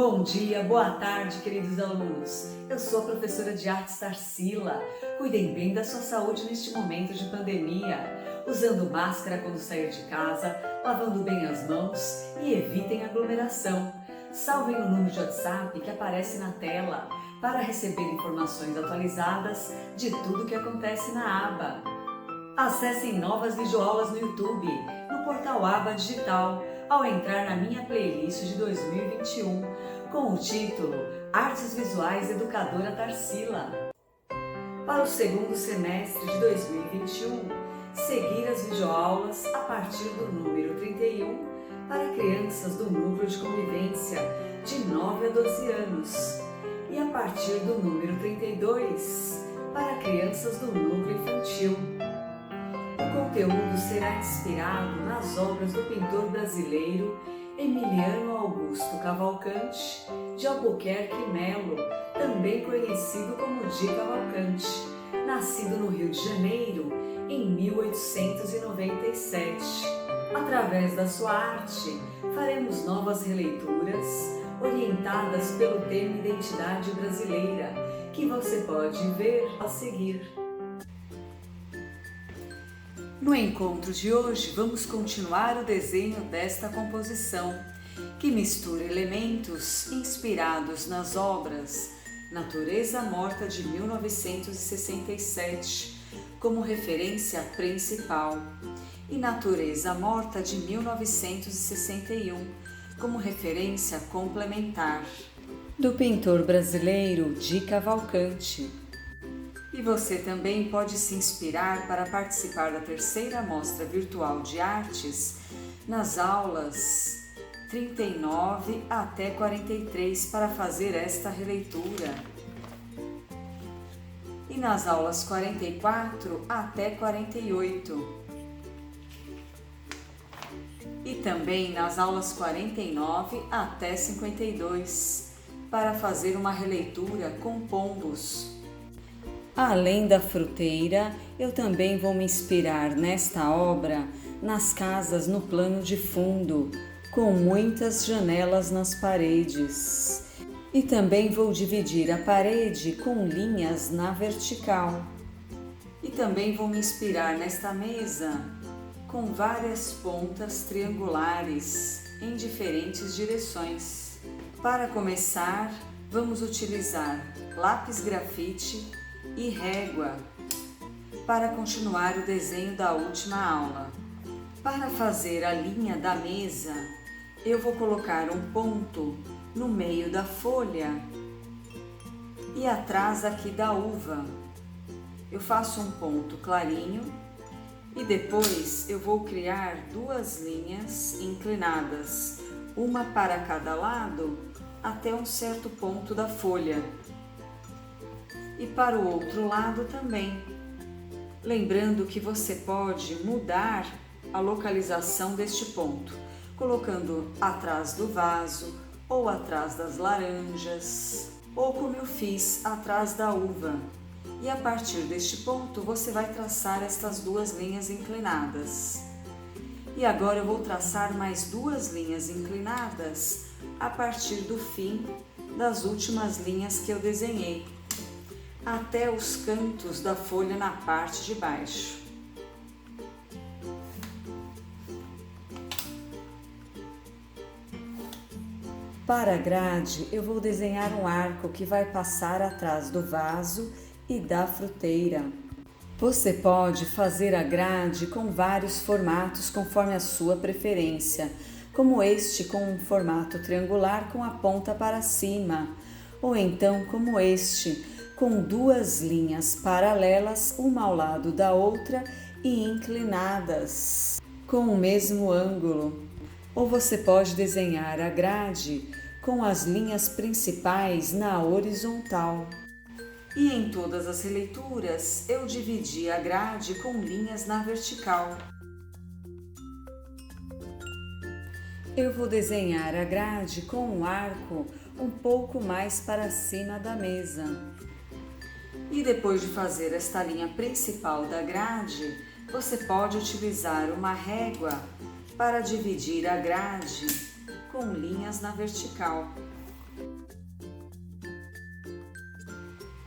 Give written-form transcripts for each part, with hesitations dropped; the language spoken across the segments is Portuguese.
Bom dia, boa tarde, queridos alunos. Eu sou a professora de artes Tarsila. Cuidem bem da sua saúde neste momento de pandemia, usando máscara quando sair de casa, lavando bem as mãos e evitem aglomeração. Salvem o número de WhatsApp que aparece na tela para receber informações atualizadas de tudo que acontece na aba. Acessem novas videoaulas no YouTube, no portal Aba Digital, ao entrar na minha playlist de 2021, com o título Artes Visuais Educadora Tarsila. Para o segundo semestre de 2021, seguir as videoaulas a partir do número 31 para crianças do núcleo de convivência de 9 a 12 anos e a partir do número 32 para crianças do núcleo infantil. O conteúdo será inspirado nas obras do pintor brasileiro Emiliano Augusto Cavalcante de Albuquerque Melo, também conhecido como Di Cavalcante, nascido no Rio de Janeiro em 1897. Através da sua arte, faremos novas releituras orientadas pelo tema Identidade Brasileira, que você pode ver a seguir. No encontro de hoje, vamos continuar o desenho desta composição, que mistura elementos inspirados nas obras Natureza Morta de 1967, como referência principal, e Natureza Morta de 1961, como referência complementar, do pintor brasileiro Di Cavalcante. E você também pode se inspirar para participar da terceira mostra virtual de artes nas aulas 39 até 43 para fazer esta releitura. E nas aulas 44 até 48. E também nas aulas 49 até 52 para fazer uma releitura com pombos. Além da fruteira, eu também vou me inspirar nesta obra nas casas no plano de fundo, com muitas janelas nas paredes. E também vou dividir a parede com linhas na vertical. E também vou me inspirar nesta mesa com várias pontas triangulares em diferentes direções. Para começar, vamos utilizar lápis grafite e régua para continuar o desenho da última aula. Para fazer a linha da mesa, eu vou colocar um ponto no meio da folha e atrás aqui da uva. Eu faço um ponto clarinho e depois eu vou criar duas linhas inclinadas, uma para cada lado até um certo ponto da folha. E para o outro lado também. Lembrando que você pode mudar a localização deste ponto, colocando atrás do vaso, ou atrás das laranjas, ou como eu fiz, atrás da uva. E a partir deste ponto, você vai traçar estas duas linhas inclinadas. E agora eu vou traçar mais duas linhas inclinadas a partir do fim das últimas linhas que eu desenhei, até os cantos da folha na parte de baixo. Para a grade, eu vou desenhar um arco que vai passar atrás do vaso e da fruteira. Você pode fazer a grade com vários formatos conforme a sua preferência, como este com um formato triangular com a ponta para cima, ou então como este, com duas linhas paralelas, uma ao lado da outra e inclinadas, com o mesmo ângulo. Ou você pode desenhar a grade com as linhas principais na horizontal. E em todas as releituras, eu dividi a grade com linhas na vertical. Eu vou desenhar a grade com um arco um pouco mais para cima da mesa. E depois de fazer esta linha principal da grade, você pode utilizar uma régua para dividir a grade com linhas na vertical.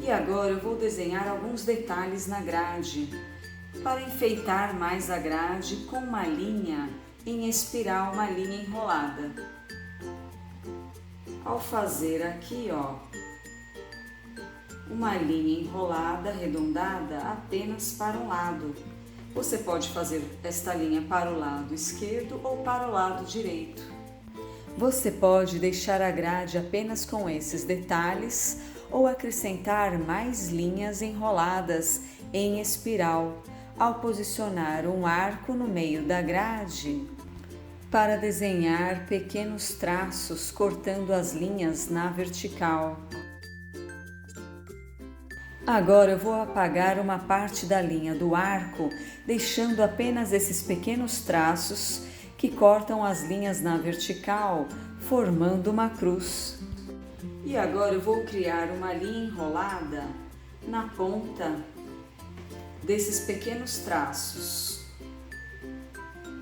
E agora eu vou desenhar alguns detalhes na grade, para enfeitar mais a grade com uma linha em espiral, uma linha enrolada. Ao fazer aqui, uma linha enrolada, arredondada, apenas para um lado. Você pode fazer esta linha para o lado esquerdo ou para o lado direito. Você pode deixar a grade apenas com esses detalhes ou acrescentar mais linhas enroladas em espiral ao posicionar um arco no meio da grade para desenhar pequenos traços cortando as linhas na vertical. Agora eu vou apagar uma parte da linha do arco, deixando apenas esses pequenos traços que cortam as linhas na vertical, formando uma cruz. E agora eu vou criar uma linha enrolada na ponta desses pequenos traços,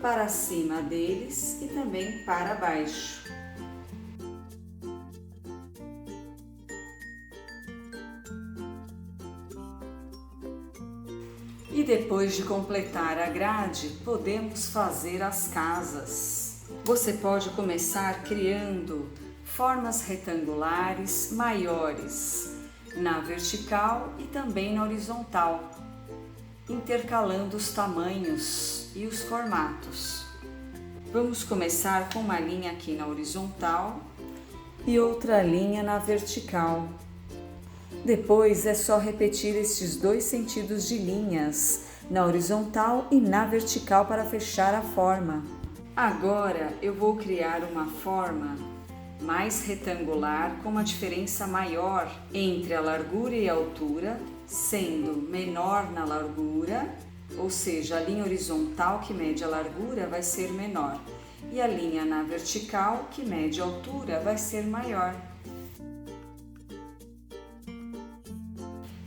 para cima deles e também para baixo. E depois de completar a grade, podemos fazer as casas. Você pode começar criando formas retangulares maiores na vertical e também na horizontal, intercalando os tamanhos e os formatos. Vamos começar com uma linha aqui na horizontal e outra linha na vertical. Depois é só repetir estes dois sentidos de linhas, na horizontal e na vertical, para fechar a forma. Agora eu vou criar uma forma mais retangular, com uma diferença maior entre a largura e a altura, sendo menor na largura, ou seja, a linha horizontal que mede a largura vai ser menor, e a linha na vertical que mede a altura vai ser maior.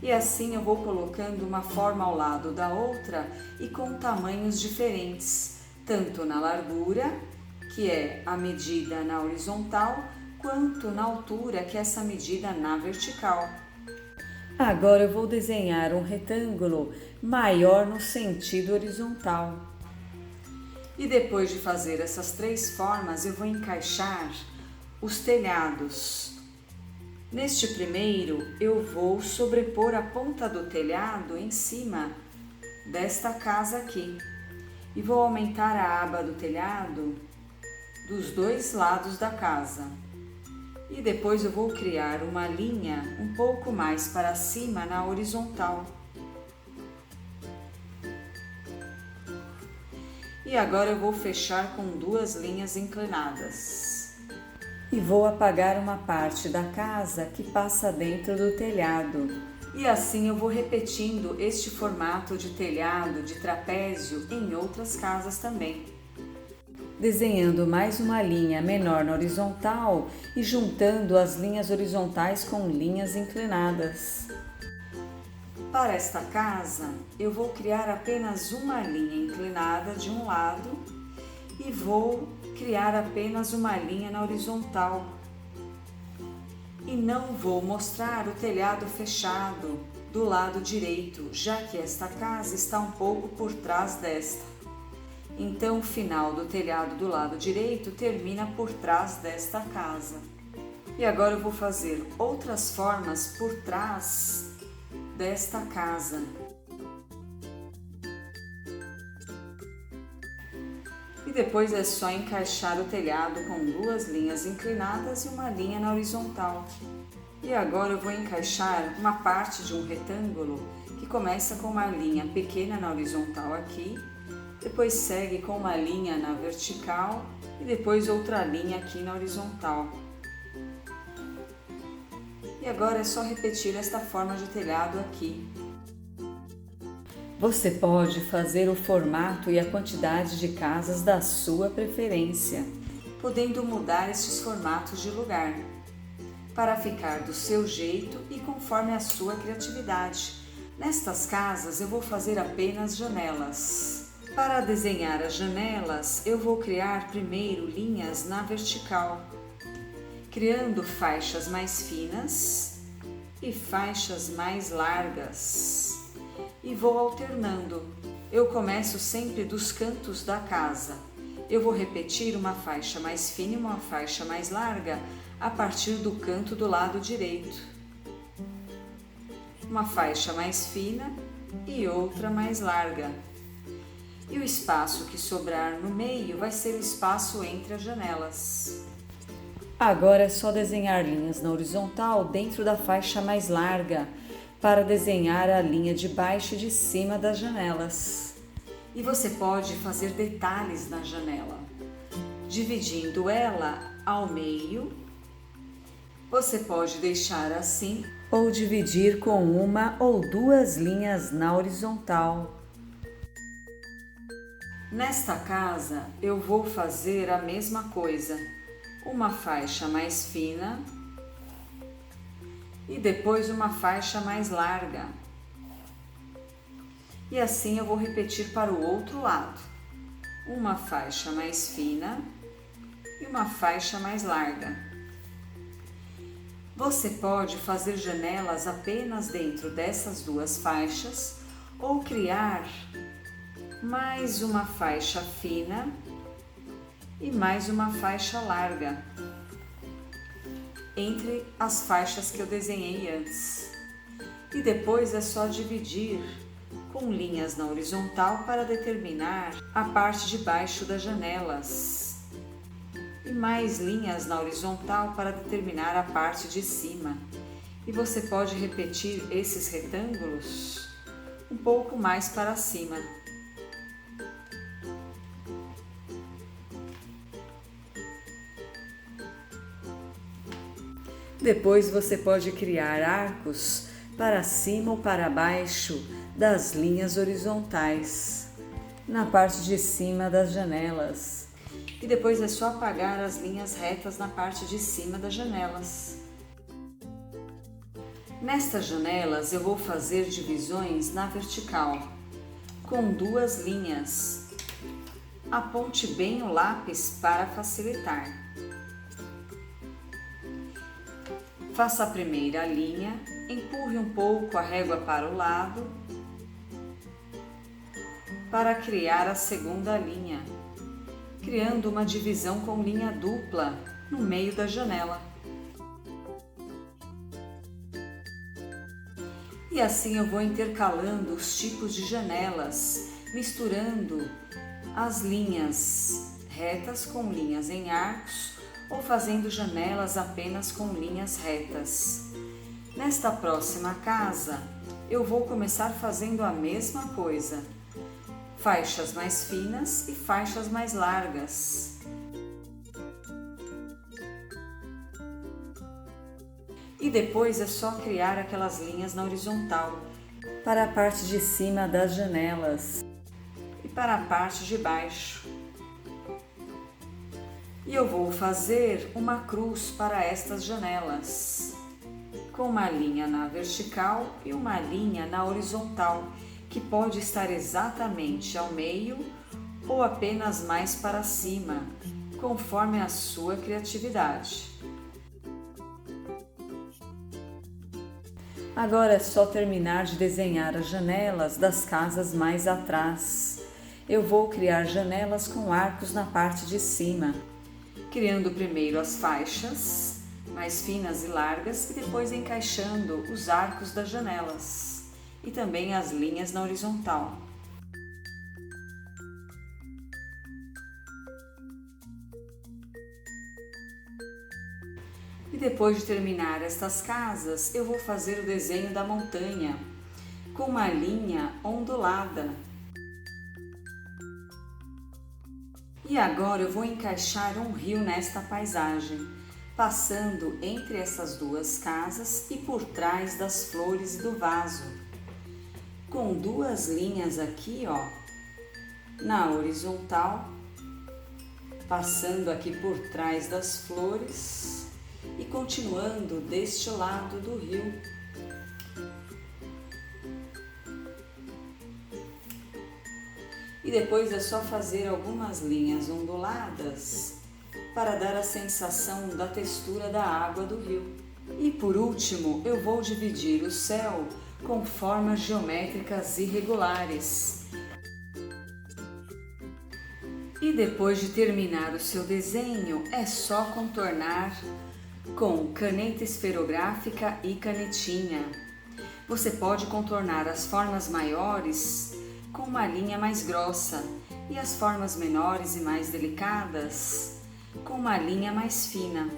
E assim eu vou colocando uma forma ao lado da outra e com tamanhos diferentes, tanto na largura, que é a medida na horizontal, quanto na altura, que é essa medida na vertical. Agora eu vou desenhar um retângulo maior no sentido horizontal. E depois de fazer essas três formas, eu vou encaixar os telhados. Neste primeiro, eu vou sobrepor a ponta do telhado em cima desta casa aqui. E vou aumentar a aba do telhado dos dois lados da casa. E depois eu vou criar uma linha um pouco mais para cima na horizontal. E agora eu vou fechar com duas linhas inclinadas. E vou apagar uma parte da casa que passa dentro do telhado. E assim eu vou repetindo este formato de telhado, de trapézio, em outras casas também. Desenhando mais uma linha menor na horizontal e juntando as linhas horizontais com linhas inclinadas. Para esta casa, eu vou criar apenas uma linha inclinada de um lado e vou criar apenas uma linha na horizontal. E não vou mostrar o telhado fechado do lado direito, já que esta casa está um pouco por trás desta. Então o final do telhado do lado direito termina por trás desta casa. E agora eu vou fazer outras formas por trás desta casa. E depois é só encaixar o telhado com duas linhas inclinadas e uma linha na horizontal. E agora eu vou encaixar uma parte de um retângulo que começa com uma linha pequena na horizontal aqui, depois segue com uma linha na vertical e depois outra linha aqui na horizontal. E agora é só repetir esta forma de telhado aqui. Você pode fazer o formato e a quantidade de casas da sua preferência, podendo mudar estes formatos de lugar, para ficar do seu jeito e conforme a sua criatividade. Nestas casas eu vou fazer apenas janelas. Para desenhar as janelas, eu vou criar primeiro linhas na vertical, criando faixas mais finas e faixas mais largas. E vou alternando. Eu começo sempre dos cantos da casa. Eu vou repetir uma faixa mais fina e uma faixa mais larga a partir do canto do lado direito. Uma faixa mais fina e outra mais larga. E o espaço que sobrar no meio vai ser o espaço entre as janelas. Agora é só desenhar linhas na horizontal dentro da faixa mais larga para desenhar a linha de baixo e de cima das janelas. E você pode fazer detalhes na janela, dividindo ela ao meio. Você pode deixar assim ou dividir com uma ou duas linhas na horizontal. Nesta casa eu vou fazer a mesma coisa, uma faixa mais fina e depois uma faixa mais larga. E assim eu vou repetir para o outro lado, uma faixa mais fina e uma faixa mais larga. Você pode fazer janelas apenas dentro dessas duas faixas ou criar mais uma faixa fina e mais uma faixa larga entre as faixas que eu desenhei antes. E depois é só dividir com linhas na horizontal para determinar a parte de baixo das janelas e mais linhas na horizontal para determinar a parte de cima. E você pode repetir esses retângulos um pouco mais para cima. Depois você pode criar arcos para cima ou para baixo das linhas horizontais, na parte de cima das janelas. E depois é só apagar as linhas retas na parte de cima das janelas. Nestas janelas eu vou fazer divisões na vertical, com duas linhas. Aponte bem o lápis para facilitar. Faça a primeira linha, empurre um pouco a régua para o lado para criar a segunda linha, criando uma divisão com linha dupla no meio da janela. E assim eu vou intercalando os tipos de janelas, misturando as linhas retas com linhas em arcos, ou fazendo janelas apenas com linhas retas. Nesta próxima casa, eu vou começar fazendo a mesma coisa, faixas mais finas e faixas mais largas. E depois é só criar aquelas linhas na horizontal, para a parte de cima das janelas e para a parte de baixo. E eu vou fazer uma cruz para estas janelas, com uma linha na vertical e uma linha na horizontal, que pode estar exatamente ao meio ou apenas mais para cima, conforme a sua criatividade. Agora é só terminar de desenhar as janelas das casas mais atrás. Eu vou criar janelas com arcos na parte de cima, criando primeiro as faixas mais finas e largas e depois encaixando os arcos das janelas e também as linhas na horizontal. E depois de terminar estas casas, eu vou fazer o desenho da montanha com uma linha ondulada. E agora eu vou encaixar um rio nesta paisagem, passando entre essas duas casas e por trás das flores e do vaso, com duas linhas aqui, ó, na horizontal, passando aqui por trás das flores e continuando deste lado do rio. E depois é só fazer algumas linhas onduladas para dar a sensação da textura da água do rio. E por último, eu vou dividir o céu com formas geométricas irregulares. E depois de terminar o seu desenho, é só contornar com caneta esferográfica e canetinha. Você pode contornar as formas maiores com uma linha mais grossa e as formas menores e mais delicadas com uma linha mais fina.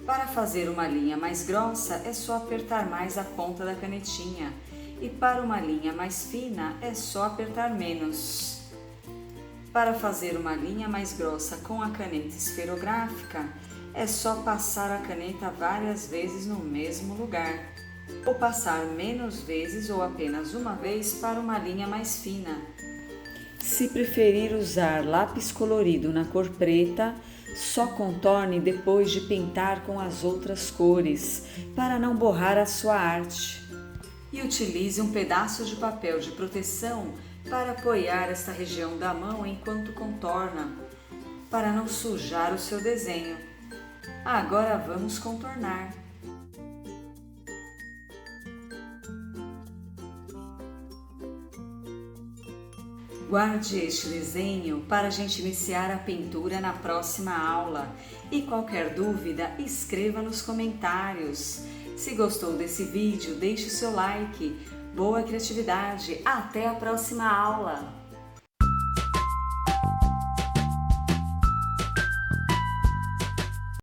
Para fazer uma linha mais grossa é só apertar mais a ponta da canetinha e para uma linha mais fina é só apertar menos. Para fazer uma linha mais grossa com a caneta esferográfica, é só passar a caneta várias vezes no mesmo lugar, ou passar menos vezes ou apenas uma vez para uma linha mais fina. Se preferir usar lápis colorido na cor preta, só contorne depois de pintar com as outras cores, para não borrar a sua arte. E utilize um pedaço de papel de proteção para apoiar esta região da mão enquanto contorna, para não sujar o seu desenho. Agora vamos contornar. Guarde este desenho para a gente iniciar a pintura na próxima aula. E qualquer dúvida, escreva nos comentários. Se gostou desse vídeo, deixe o seu like. Boa criatividade! Até a próxima aula!